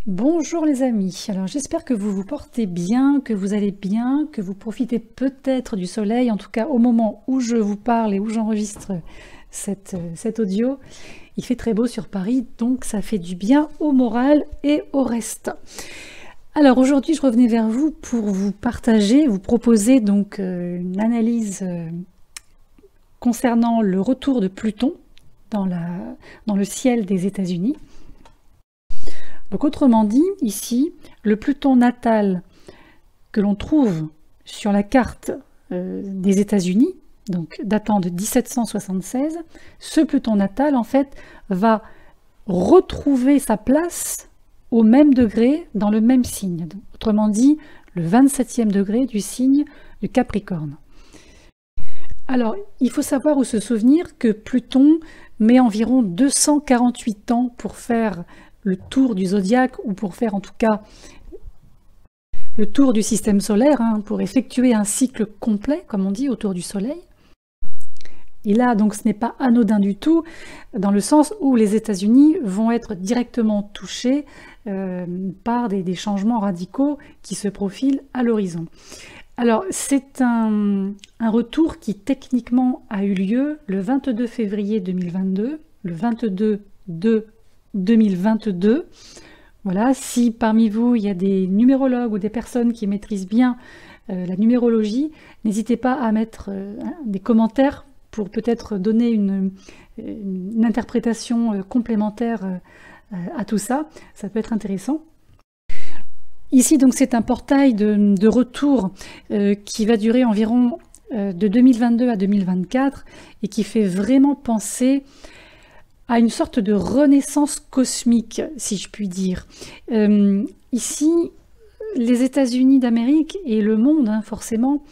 Bonjour les amis, alors j'espère que vous vous portez bien, que vous allez bien, que vous profitez peut-être du soleil, en tout cas au moment où je vous parle et où j'enregistre cet audio. Il fait très beau sur Paris, donc ça fait du bien au moral et au reste. Alors aujourd'hui je revenais vers vous pour vous partager, vous proposer donc une analyse concernant le retour de Pluton dans le ciel des États-Unis. Donc autrement dit, ici, le Pluton natal que l'on trouve sur la carte des États-Unis, donc datant de 1776, ce Pluton natal, en fait, va retrouver sa place au même degré dans le même signe. Donc, autrement dit, le 27e degré du signe du Capricorne. Alors, il faut savoir ou se souvenir que Pluton met environ 248 ans pour faire le tour du zodiaque, ou pour faire en tout cas le tour du système solaire, pour effectuer un cycle complet, comme on dit, autour du Soleil. Et là, donc, ce n'est pas anodin du tout, dans le sens où les États-Unis vont être directement touchés par des changements radicaux qui se profilent à l'horizon. Alors, c'est un retour qui techniquement a eu lieu le 22 février 2022, le 22 de 2022. Voilà, si parmi vous il y a des numérologues ou des personnes qui maîtrisent bien la numérologie, n'hésitez pas à mettre des commentaires pour peut-être donner une interprétation complémentaire à tout ça. Ça peut être intéressant. Ici, donc, c'est un portail de retour qui va durer environ de 2022 à 2024 et qui fait vraiment penser à une sorte de renaissance cosmique, si je puis dire. Ici, les États-Unis d'Amérique et le monde, forcément,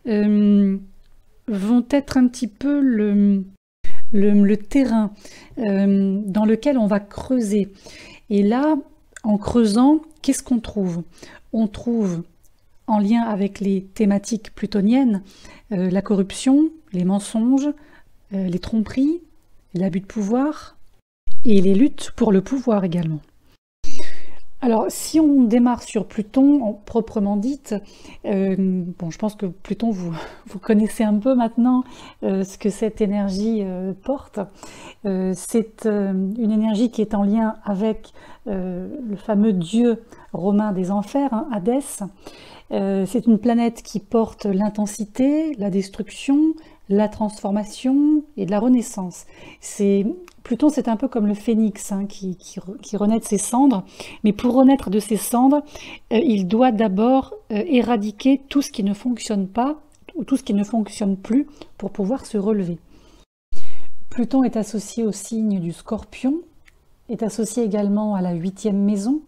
vont être un petit peu le terrain dans lequel on va creuser. Et là, en creusant, qu'est-ce qu'on trouve? On trouve, en lien avec les thématiques plutoniennes, la corruption, les mensonges, les tromperies, l'abus de pouvoir et les luttes pour le pouvoir également. Alors, si on démarre sur Pluton, proprement dite, bon, je pense que Pluton, vous connaissez un peu maintenant ce que cette énergie porte. C'est une énergie qui est en lien avec le fameux dieu romain des enfers, Hadès. C'est une planète qui porte l'intensité, la destruction, la transformation et de la renaissance. Pluton, c'est un peu comme le phénix qui renaît de ses cendres, mais pour renaître de ses cendres, il doit d'abord éradiquer tout ce qui ne fonctionne pas ou tout ce qui ne fonctionne plus pour pouvoir se relever. Pluton est associé au signe du Scorpion, est associé également à la 8e maison.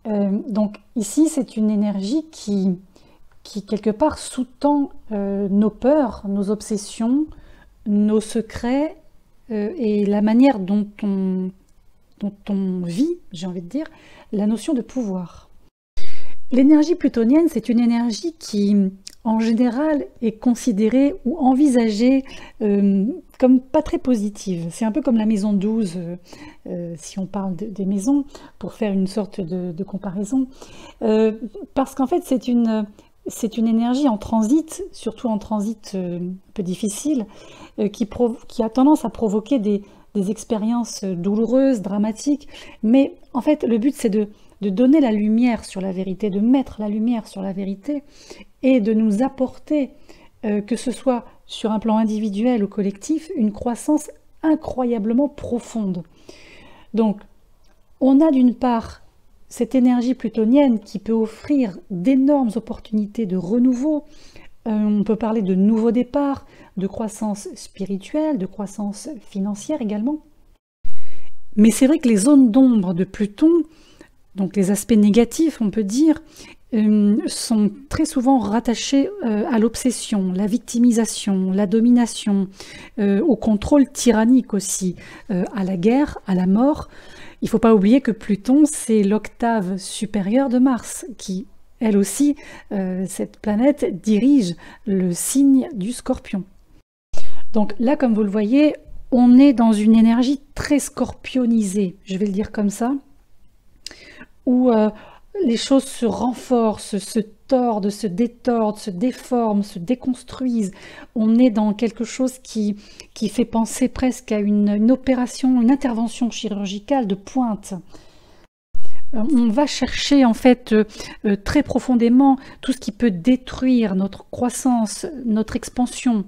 Donc ici, c'est une énergie qui quelque part sous-tend nos peurs, nos obsessions, nos secrets et la manière dont on vit, j'ai envie de dire, la notion de pouvoir. L'énergie plutonienne, c'est une énergie qui, en général, est considérée ou envisagée comme pas très positive. C'est un peu comme la maison 12, si on parle des maisons, pour faire une sorte de comparaison. Parce qu'en fait, c'est une énergie en transit, surtout en transit un peu difficile, qui a tendance à provoquer des expériences douloureuses, dramatiques. Mais en fait, le but, c'est de donner la lumière sur la vérité, de mettre la lumière sur la vérité et de nous apporter, que ce soit sur un plan individuel ou collectif, une croissance incroyablement profonde. Donc, on a d'une part cette énergie plutonienne qui peut offrir d'énormes opportunités de renouveau. On peut parler de nouveaux départs, de croissance spirituelle, de croissance financière également. Mais c'est vrai que les zones d'ombre de Pluton, donc les aspects négatifs, on peut dire, sont très souvent rattachés à l'obsession, la victimisation, la domination, au contrôle tyrannique aussi, à la guerre, à la mort. Il ne faut pas oublier que Pluton, c'est l'octave supérieure de Mars, qui, elle aussi, cette planète, dirige le signe du Scorpion. Donc là, comme vous le voyez, on est dans une énergie très scorpionisée, je vais le dire comme ça, où les choses se renforcent, se tordent, se détordent, se déforment, se déconstruisent. On est dans quelque chose qui fait penser presque à une opération, une intervention chirurgicale de pointe. On va chercher en fait très profondément tout ce qui peut détruire notre croissance, notre expansion.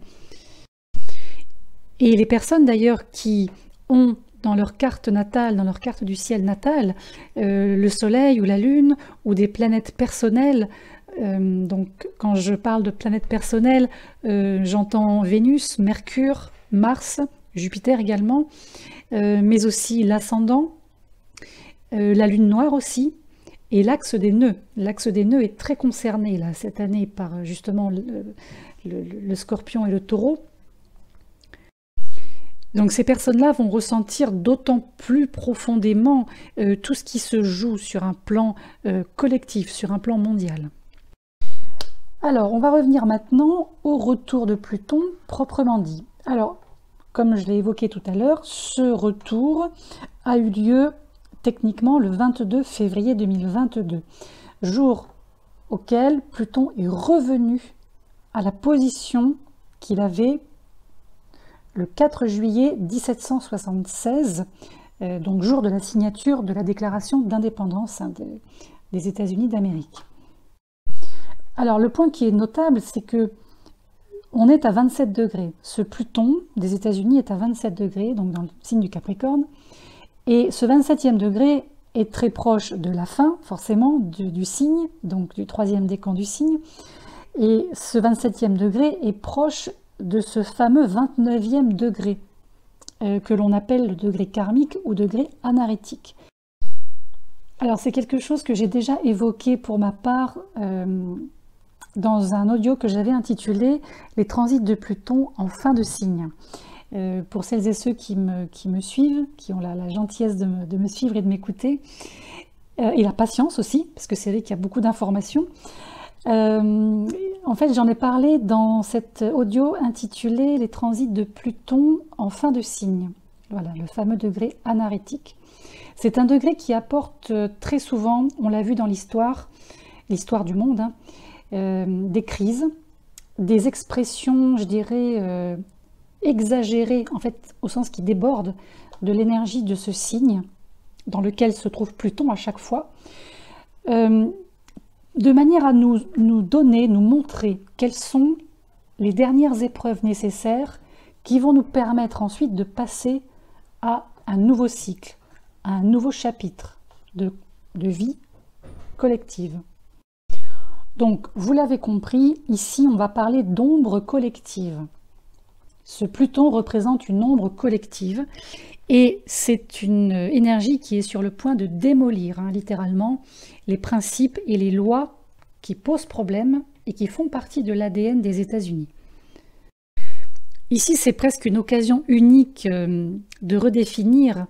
Et les personnes d'ailleurs qui ont dans leur carte natale, dans leur carte du ciel natal, le soleil ou la lune ou des planètes personnelles. Donc quand je parle de planètes personnelles, j'entends Vénus, Mercure, Mars, Jupiter également, mais aussi l'ascendant, la lune noire aussi, et l'axe des nœuds. L'axe des nœuds est très concerné là, cette année par justement le scorpion et le taureau. Donc ces personnes-là vont ressentir d'autant plus profondément tout ce qui se joue sur un plan collectif, sur un plan mondial. Alors, on va revenir maintenant au retour de Pluton, proprement dit. Alors, comme je l'ai évoqué tout à l'heure, ce retour a eu lieu techniquement le 22 février 2022, jour auquel Pluton est revenu à la position qu'il avait le 4 juillet 1776, donc jour de la signature de la déclaration d'indépendance des États-Unis d'Amérique. Alors le point qui est notable, c'est que on est à 27 degrés. Ce Pluton des États-Unis est à 27 degrés, donc dans le signe du Capricorne. Et ce 27e degré est très proche de la fin, forcément, du signe, donc du 3e décan du signe. Et ce 27e degré est proche de ce fameux 29e degré, que l'on appelle le degré karmique ou degré anarétique. Alors c'est quelque chose que j'ai déjà évoqué pour ma part dans un audio que j'avais intitulé « Les transits de Pluton en fin de signe ». Pour celles et ceux qui me suivent, qui ont la gentillesse de me suivre et de m'écouter, et la patience aussi, parce que c'est vrai qu'il y a beaucoup d'informations. En fait, j'en ai parlé dans cet audio intitulé « Les transits de Pluton en fin de signe ». Voilà, le fameux degré anarétique. C'est un degré qui apporte très souvent, on l'a vu dans l'histoire du monde, hein, des crises, des expressions, je dirais, exagérées, en fait, au sens qui déborde de l'énergie de ce signe dans lequel se trouve Pluton à chaque fois, de manière à nous donner, nous montrer quelles sont les dernières épreuves nécessaires qui vont nous permettre ensuite de passer à un nouveau cycle, à un nouveau chapitre de vie collective. Donc, vous l'avez compris, ici on va parler d'ombre collective. Ce Pluton représente une ombre collective et c'est une énergie qui est sur le point de démolir, hein, littéralement, les principes et les lois qui posent problème et qui font partie de l'ADN des États-Unis. Ici, c'est presque une occasion unique de redéfinir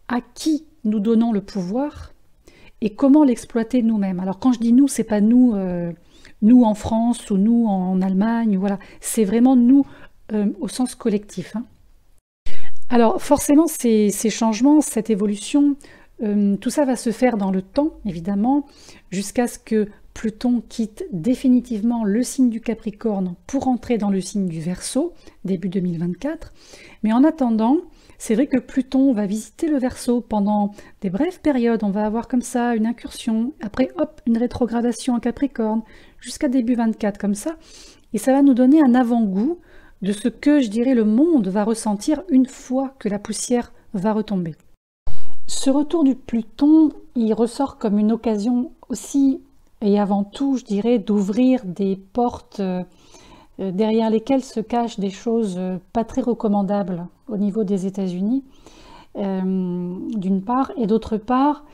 à qui nous donnons le pouvoir et comment l'exploiter nous-mêmes. Alors quand je dis nous, c'est pas nous, nous en France ou nous en Allemagne, voilà, c'est vraiment nous au sens collectif. Hein. Alors forcément, ces changements, cette évolution, tout ça va se faire dans le temps, évidemment, jusqu'à ce que Pluton quitte définitivement le signe du Capricorne pour entrer dans le signe du Verseau, début 2024. Mais en attendant, c'est vrai que Pluton va visiter le Verseau pendant des brèves périodes. On va avoir comme ça une incursion, après hop, une rétrogradation en Capricorne, jusqu'à début 24 comme ça. Et ça va nous donner un avant-goût de ce que, je dirais, le monde va ressentir une fois que la poussière va retomber. Ce retour du Pluton, il ressort comme une occasion aussi, et avant tout, je dirais, d'ouvrir des portes derrière lesquelles se cachent des choses pas très recommandables au niveau des États-Unis, d'une part, et d'autre part,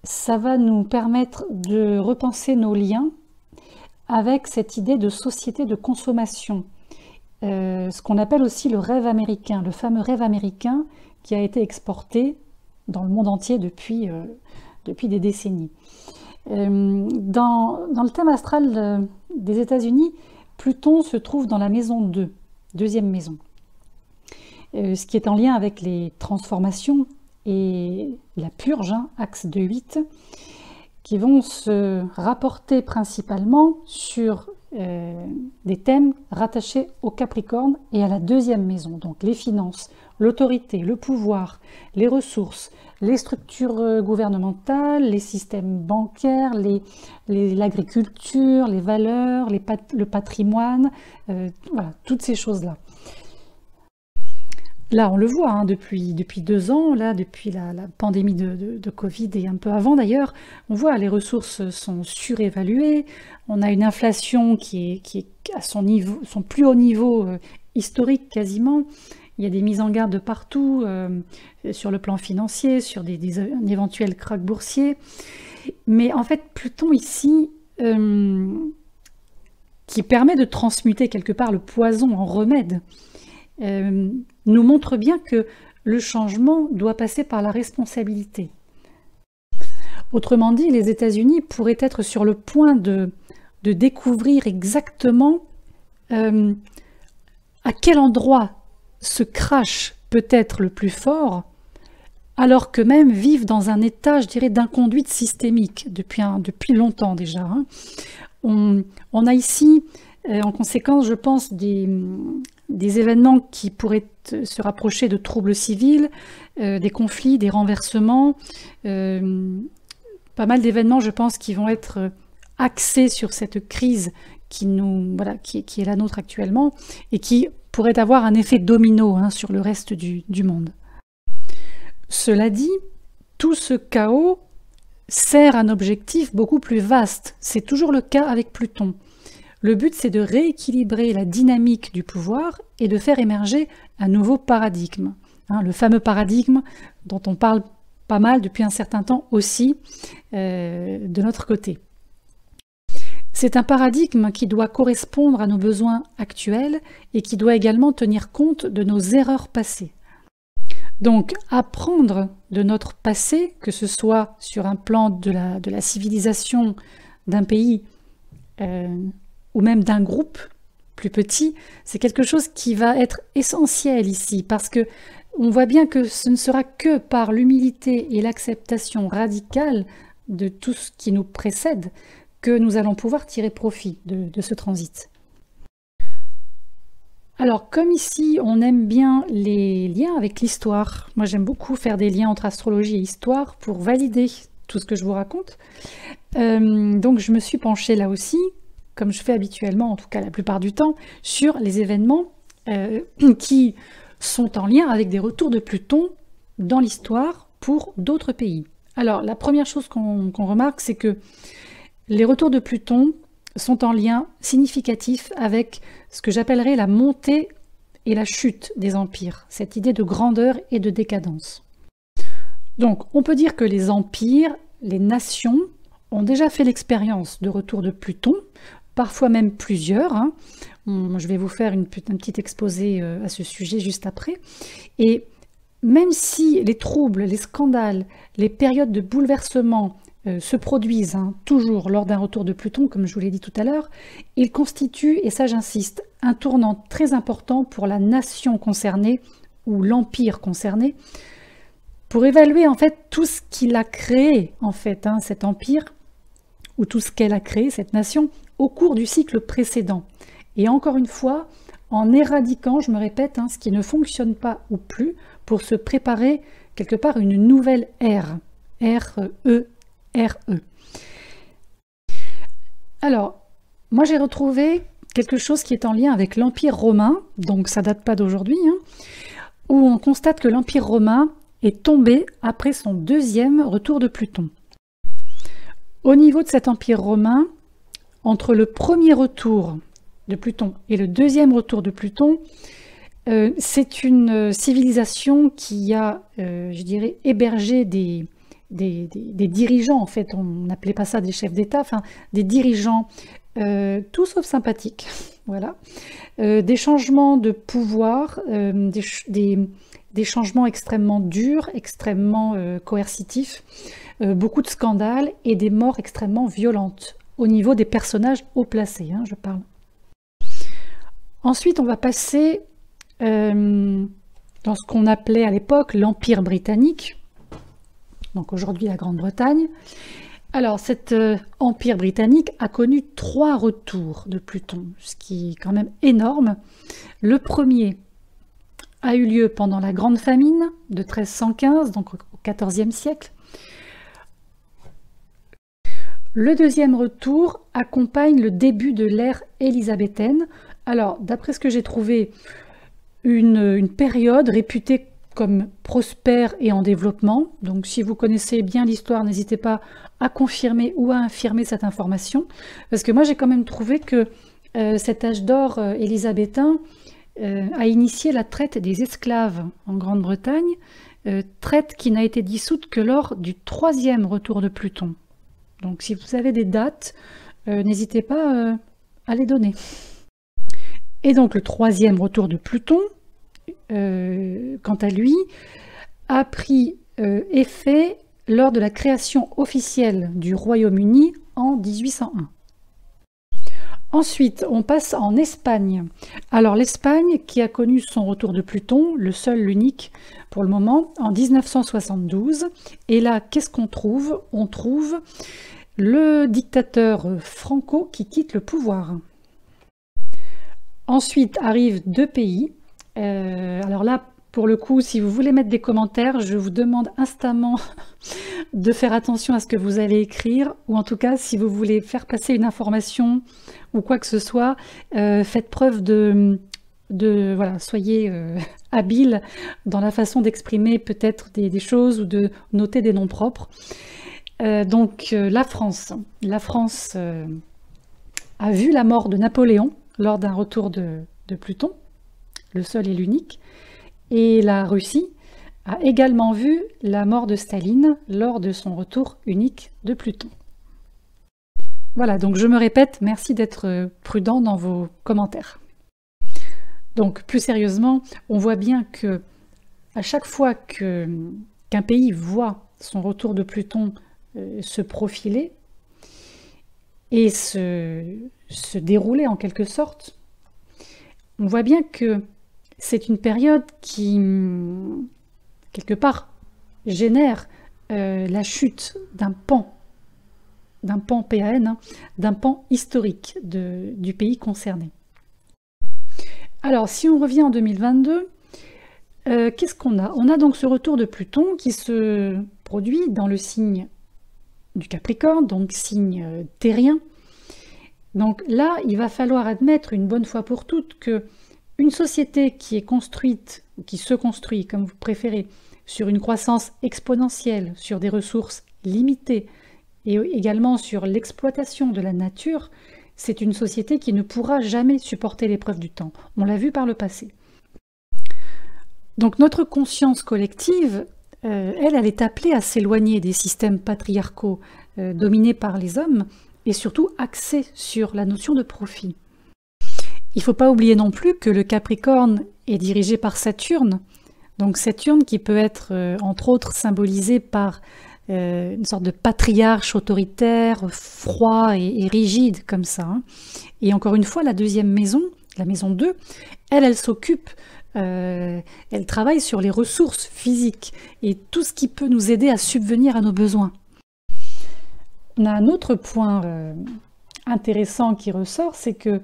ça va nous permettre de repenser nos liens avec cette idée de société de consommation, ce qu'on appelle aussi le rêve américain, le fameux rêve américain qui a été exporté dans le monde entier depuis des décennies. Dans le thème astral des États-Unis, Pluton se trouve dans la maison 2, deuxième maison, ce qui est en lien avec les transformations et la purge, hein, axe de 8. qui vont se rapporter principalement sur des thèmes rattachés au Capricorne et à la deuxième maison, donc les finances, l'autorité, le pouvoir, les ressources, les structures gouvernementales, les systèmes bancaires, l'agriculture, les valeurs, le patrimoine, voilà, toutes ces choses-là. Là, on le voit, hein, depuis 2 ans, là, depuis la pandémie de Covid et un peu avant d'ailleurs, on voit les ressources sont surévaluées, on a une inflation qui est à son plus haut niveau historique quasiment, il y a des mises en garde de partout, sur le plan financier, sur un éventuel krach boursier, mais en fait Pluton ici, qui permet de transmuter quelque part le poison en remède, nous montre bien que le changement doit passer par la responsabilité. Autrement dit, les États-Unis pourraient être sur le point de découvrir exactement à quel endroit ce crash peut être le plus fort, alors que même vivent dans un état, je dirais, d'inconduite systémique depuis longtemps déjà. Hein. On a ici, en conséquence, je pense, des événements qui pourraient se rapprocher de troubles civils, des conflits, des renversements, pas mal d'événements, je pense, qui vont être axés sur cette crise qui est la nôtre actuellement et qui pourrait avoir un effet domino, hein, sur le reste du monde. Cela dit, tout ce chaos sert un objectif beaucoup plus vaste. C'est toujours le cas avec Pluton. Le but, c'est de rééquilibrer la dynamique du pouvoir et de faire émerger un nouveau paradigme. Hein, le fameux paradigme dont on parle pas mal depuis un certain temps aussi de notre côté. C'est un paradigme qui doit correspondre à nos besoins actuels et qui doit également tenir compte de nos erreurs passées. Donc, apprendre de notre passé, que ce soit sur un plan de la civilisation d'un pays ou même d'un groupe plus petit, c'est quelque chose qui va être essentiel ici, parce que on voit bien que ce ne sera que par l'humilité et l'acceptation radicale de tout ce qui nous précède que nous allons pouvoir tirer profit de ce transit. Alors, comme ici, on aime bien les liens avec l'histoire, moi j'aime beaucoup faire des liens entre astrologie et histoire pour valider tout ce que je vous raconte, donc je me suis penchée là aussi, comme je fais habituellement, en tout cas la plupart du temps, sur les événements qui sont en lien avec des retours de Pluton dans l'histoire pour d'autres pays. Alors, la première chose qu'on remarque, c'est que les retours de Pluton sont en lien significatif avec ce que j'appellerais la montée et la chute des empires, cette idée de grandeur et de décadence. Donc, on peut dire que les empires, les nations, ont déjà fait l'expérience de retour de Pluton, parfois même plusieurs. Hein. Je vais vous faire un petit exposé à ce sujet juste après. Et même si les troubles, les scandales, les périodes de bouleversement se produisent toujours lors d'un retour de Pluton, comme je vous l'ai dit tout à l'heure, ils constituent, et ça j'insiste, un tournant très important pour la nation concernée ou l'empire concerné, pour évaluer en fait tout ce qu'il a créé, en fait, cet empire, ou tout ce qu'elle a créé, cette nation, au cours du cycle précédent. Et encore une fois, en éradiquant, je me répète, ce qui ne fonctionne pas ou plus, pour se préparer quelque part une nouvelle ère, R-E. Alors, moi j'ai retrouvé quelque chose qui est en lien avec l'Empire romain, donc ça date pas d'aujourd'hui, où on constate que l'Empire romain est tombé après son deuxième retour de Pluton. Au niveau de cet Empire romain, entre le premier retour de Pluton et le deuxième retour de Pluton, c'est une civilisation qui a, je dirais, hébergé des dirigeants, en fait, on n'appelait pas ça des chefs d'État, enfin des dirigeants tout sauf sympathiques, voilà, des changements de pouvoir, des changements extrêmement durs, extrêmement coercitifs, beaucoup de scandales et des morts extrêmement violentes au niveau des personnages haut placés, je parle. Ensuite, on va passer dans ce qu'on appelait à l'époque l'Empire britannique, donc aujourd'hui la Grande-Bretagne, Alors, cet empire britannique a connu 3 retours de Pluton, ce qui est quand même énorme. Le premier a eu lieu pendant la Grande Famine de 1315, donc au XIVe siècle. Le deuxième retour accompagne le début de l'ère élisabéthaine. Alors, d'après ce que j'ai trouvé, une période réputée comme prospère et en développement. Donc si vous connaissez bien l'histoire, n'hésitez pas à confirmer ou à infirmer cette information. Parce que moi j'ai quand même trouvé que cet âge d'or élisabétain a initié la traite des esclaves en Grande-Bretagne, traite qui n'a été dissoute que lors du 3e retour de Pluton. Donc si vous avez des dates, n'hésitez pas à les donner. Et donc le 3e retour de Pluton, quant à lui, a pris effet lors de la création officielle du Royaume-Uni en 1801. Ensuite, on passe en Espagne. Alors l'Espagne qui a connu son retour de Pluton, le seul, l'unique pour le moment, en 1972. Et là, qu'est-ce qu'on trouve? On trouve le dictateur Franco qui quitte le pouvoir. Ensuite arrivent 2 pays. Alors là, pour le coup, si vous voulez mettre des commentaires, je vous demande instamment de faire attention à ce que vous allez écrire, ou en tout cas, si vous voulez faire passer une information ou quoi que ce soit, faites preuve voilà, soyez habile dans la façon d'exprimer peut-être des choses ou de noter des noms propres. Donc la France a vu la mort de Napoléon lors d'un retour de Pluton, le seul et l'unique, et la Russie a également vu la mort de Staline lors de son retour unique de Pluton. Voilà, donc je me répète, merci d'être prudent dans vos commentaires. Donc plus sérieusement, on voit bien que à chaque fois qu'un pays voit son retour de Pluton se profiler et se dérouler en quelque sorte, on voit bien que c'est une période qui, quelque part, génère la chute d'un pan PAN, hein, d'un pan historique du pays concerné. Alors, si on revient en 2022, qu'est-ce qu'on a? On a donc ce retour de Pluton qui se produit dans le signe du Capricorne, donc signe terrien. Donc là, il va falloir admettre une bonne fois pour toutes que une société qui est construite, ou qui se construit, comme vous préférez, sur une croissance exponentielle, sur des ressources limitées, et également sur l'exploitation de la nature, c'est une société qui ne pourra jamais supporter l'épreuve du temps. On l'a vu par le passé. Donc notre conscience collective, elle est appelée à s'éloigner des systèmes patriarcaux dominés par les hommes, et surtout axée sur la notion de profit. Il ne faut pas oublier non plus que le Capricorne est dirigé par Saturne, donc Saturne qui peut être entre autres symbolisé par une sorte de patriarche autoritaire, froid et rigide comme ça. Hein. Et encore une fois, la deuxième maison, la maison 2, elle s'occupe, elle travaille sur les ressources physiques et tout ce qui peut nous aider à subvenir à nos besoins. On a un autre point intéressant qui ressort, c'est que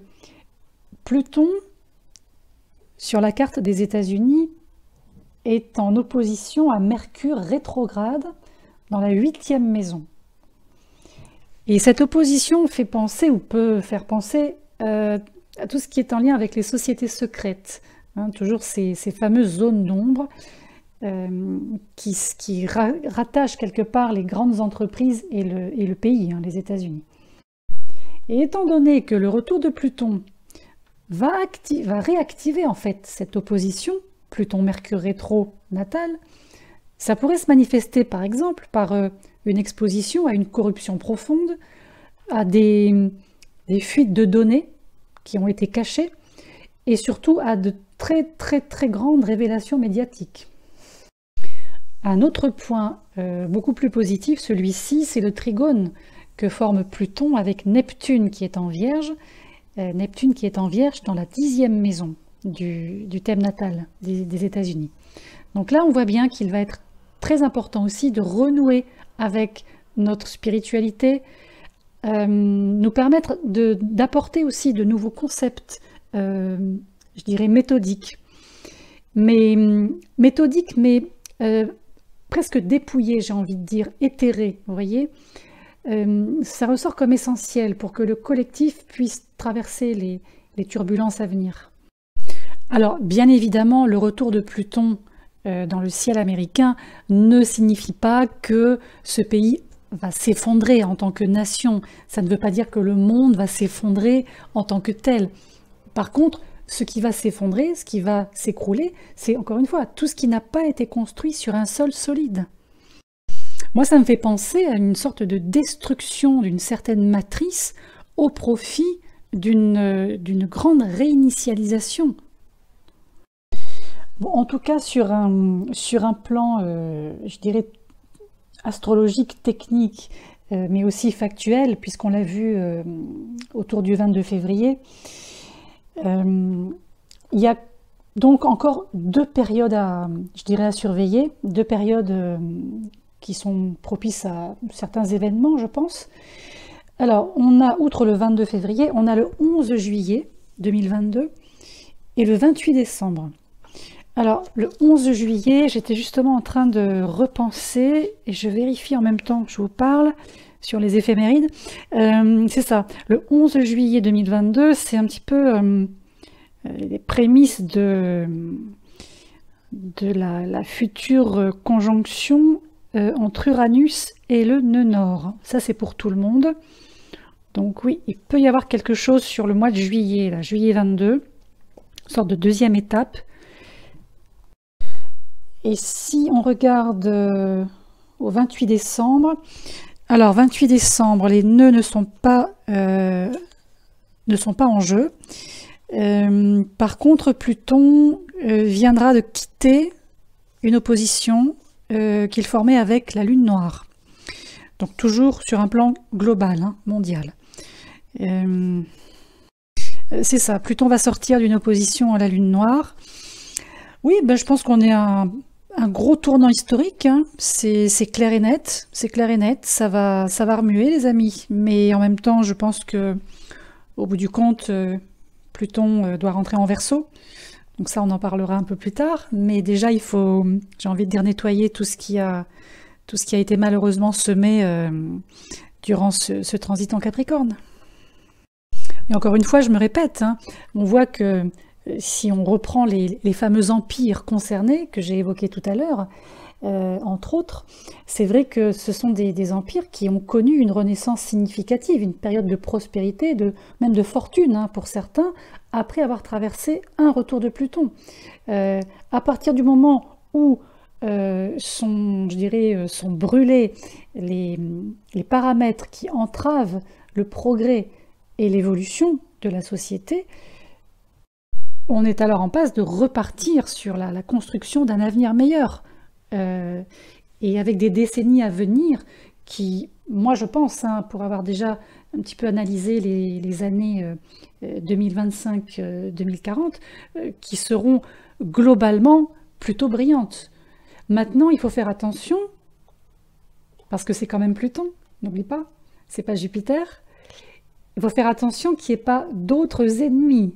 Pluton, sur la carte des États-Unis, est en opposition à Mercure rétrograde dans la 8e maison. Et cette opposition fait penser, ou peut faire penser, à tout ce qui est en lien avec les sociétés secrètes. Hein, toujours ces fameuses zones d'ombre qui rattachent quelque part les grandes entreprises et le pays, hein, les États-Unis. Et étant donné que le retour de Pluton va réactiver en fait cette opposition, Pluton-Mercure rétro natal, ça pourrait se manifester par exemple par une exposition à une corruption profonde, à des fuites de données qui ont été cachées, et surtout à de très grandes révélations médiatiques. Un autre point beaucoup plus positif, celui-ci, c'est le trigone que forme Pluton avec Neptune qui est en Vierge, Neptune qui est en Vierge dans la 10e maison du thème natal des États-Unis. Donc là, on voit bien qu'il va être très important aussi de renouer avec notre spiritualité, nous permettre d'apporter aussi de nouveaux concepts, je dirais méthodiques, mais presque dépouillés, j'ai envie de dire, éthérés, vous voyez. Ça ressort comme essentiel pour que le collectif puisse traverser les turbulences à venir. Alors, bien évidemment, le retour de Pluton dans le ciel américain ne signifie pas que ce pays va s'effondrer en tant que nation. Ça ne veut pas dire que le monde va s'effondrer en tant que tel. Par contre, ce qui va s'effondrer, ce qui va s'écrouler, c'est encore une fois tout ce qui n'a pas été construit sur un sol solide. Moi, ça me fait penser à une sorte de destruction d'une certaine matrice au profit d'une grande réinitialisation. Bon, en tout cas, sur un plan, je dirais, astrologique, technique, mais aussi factuel, puisqu'on l'a vu autour du 22 février, il y a donc encore deux périodes à surveiller, deux périodes qui sont propices à certains événements, je pense. Alors, on a, outre le 22 février, on a le 11 juillet 2022 et le 28 décembre. Alors, le 11 juillet, j'étais justement en train de repenser, et je vérifie en même temps que je vous parle sur les éphémérides. C'est ça, le 11 juillet 2022, c'est un petit peu les prémices de la future conjonction entre Uranus et le nœud nord. Ça, c'est pour tout le monde. Donc oui, il peut y avoir quelque chose sur le mois de juillet, là, juillet 22, une sorte de deuxième étape. Et si on regarde au 28 décembre, alors 28 décembre, les nœuds ne sont pas en jeu. Par contre, Pluton viendra de quitter une opposition qu'il formait avec la Lune noire. Donc toujours sur un plan global, hein, mondial. C'est ça, Pluton va sortir d'une opposition à la Lune noire. Oui, ben, je pense qu'on est à un gros tournant historique, hein. C'est clair et net, ça va remuer les amis. Mais en même temps, je pense que au bout du compte, Pluton doit rentrer en Verseau. Donc ça, on en parlera un peu plus tard. Mais déjà, il faut, j'ai envie de dire, nettoyer tout ce qui a été malheureusement semé durant ce transit en Capricorne. Et encore une fois, je me répète, hein, on voit que si on reprend les fameux empires concernés que j'ai évoqués tout à l'heure, entre autres, c'est vrai que ce sont des empires qui ont connu une renaissance significative, une période de prospérité, même de fortune, hein, pour certains, après avoir traversé un retour de Pluton. À partir du moment où sont brûlés les paramètres qui entravent le progrès et l'évolution de la société, on est alors en passe de repartir sur la construction d'un avenir meilleur, et avec des décennies à venir qui, moi je pense, hein, pour avoir déjà un petit peu analysé les années 2025-2040, qui seront globalement plutôt brillantes. Maintenant, il faut faire attention, parce que c'est quand même Pluton, n'oublie pas, c'est pas Jupiter. Il faut faire attention qu'il n'y ait pas d'autres ennemis,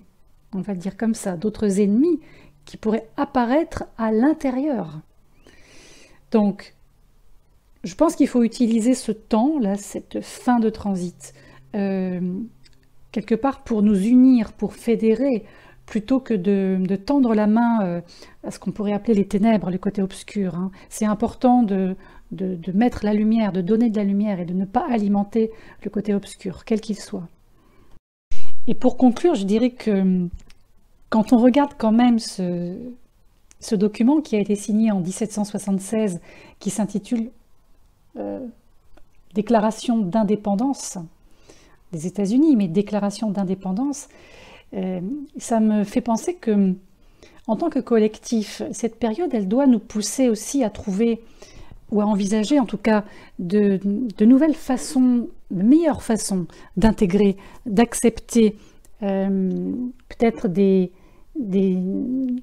on va le dire comme ça, d'autres ennemis qui pourraient apparaître à l'intérieur. Donc, je pense qu'il faut utiliser ce temps, là, cette fin de transit, quelque part pour nous unir, pour fédérer, plutôt que de tendre la main à ce qu'on pourrait appeler les ténèbres, le côté obscur, hein. C'est important de mettre la lumière, de donner de la lumière et de ne pas alimenter le côté obscur, quel qu'il soit. Et pour conclure, je dirais que quand on regarde quand même ce document qui a été signé en 1776, qui s'intitule Déclaration d'indépendance des États-Unis, mais déclaration d'indépendance, ça me fait penser que, en tant que collectif, cette période, elle doit nous pousser aussi à trouver, ou à envisager en tout cas, de nouvelles façons, de meilleures façons d'intégrer, d'accepter peut-être des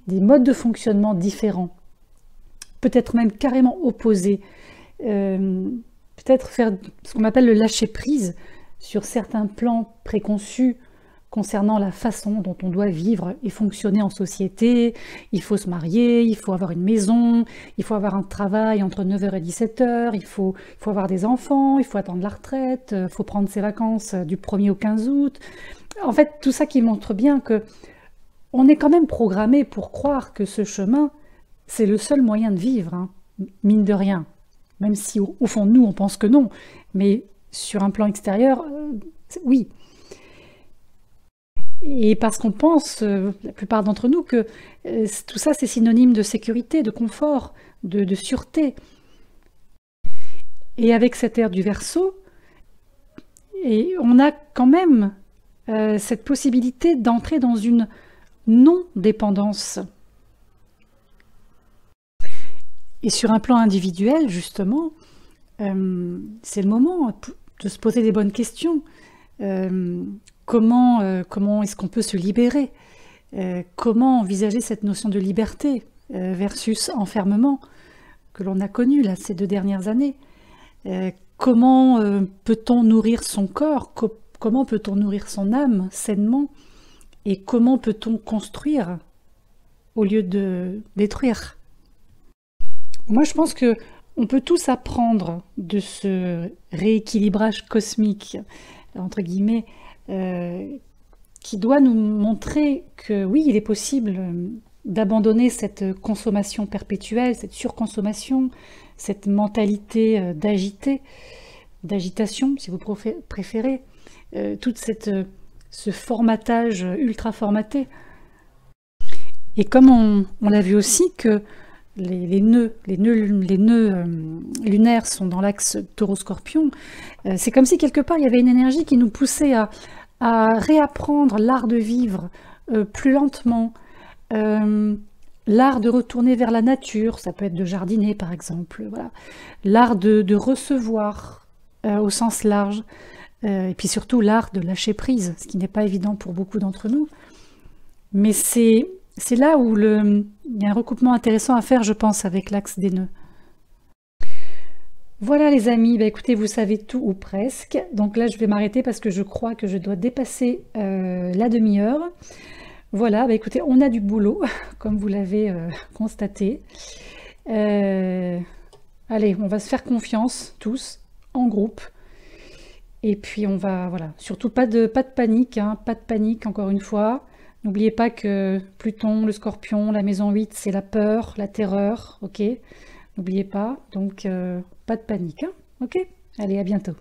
modes de fonctionnement différents, peut-être même carrément opposés, peut-être peut-être faire ce qu'on appelle le lâcher-prise sur certains plans préconçus concernant la façon dont on doit vivre et fonctionner en société. Il faut se marier, il faut avoir une maison, il faut avoir un travail entre 9h et 17h, il faut avoir des enfants, il faut attendre la retraite, il faut prendre ses vacances du 1er au 15 août. En fait, tout ça qui montre bien que on est quand même programmé pour croire que ce chemin, c'est le seul moyen de vivre, hein, mine de rien. Même si au fond de nous, on pense que non. Mais sur un plan extérieur, oui. Et parce qu'on pense, la plupart d'entre nous, que tout ça, c'est synonyme de sécurité, de confort, de sûreté. Et avec cette ère du Verseau, et on a quand même cette possibilité d'entrer dans une non-dépendance. Et sur un plan individuel, justement, c'est le moment de se poser des bonnes questions. Comment est-ce qu'on peut se libérer? Comment envisager cette notion de liberté versus enfermement que l'on a connu là, ces 2 dernières années? Comment peut-on nourrir son corps? Comment peut-on nourrir son âme sainement? Et comment peut-on construire au lieu de détruire? Moi, je pense que on peut tous apprendre de ce rééquilibrage cosmique, entre guillemets, qui doit nous montrer que oui, il est possible d'abandonner cette consommation perpétuelle, cette surconsommation, cette mentalité d'agitation, si vous préférez, toute ce formatage ultra formaté. Et comme on l'a vu aussi que les nœuds lunaires sont dans l'axe Taureau-Scorpion, c'est comme si quelque part il y avait une énergie qui nous poussait à réapprendre l'art de vivre plus lentement, l'art de retourner vers la nature, ça peut être de jardiner par exemple, voilà. L'art de recevoir au sens large, et puis surtout l'art de lâcher prise, ce qui n'est pas évident pour beaucoup d'entre nous, mais c'est là où il y a un recoupement intéressant à faire, je pense, avec l'axe des nœuds. Voilà les amis, bah écoutez, vous savez tout ou presque. Donc là, je vais m'arrêter parce que je crois que je dois dépasser la demi-heure. Voilà, bah écoutez, on a du boulot, comme vous l'avez constaté. Allez, on va se faire confiance, tous, en groupe. Et puis on va, voilà, surtout pas de panique, hein, pas de panique, encore une fois. N'oubliez pas que Pluton, le Scorpion, la maison 8, c'est la peur, la terreur, ok? N'oubliez pas, donc pas de panique, hein, ok? Allez, à bientôt.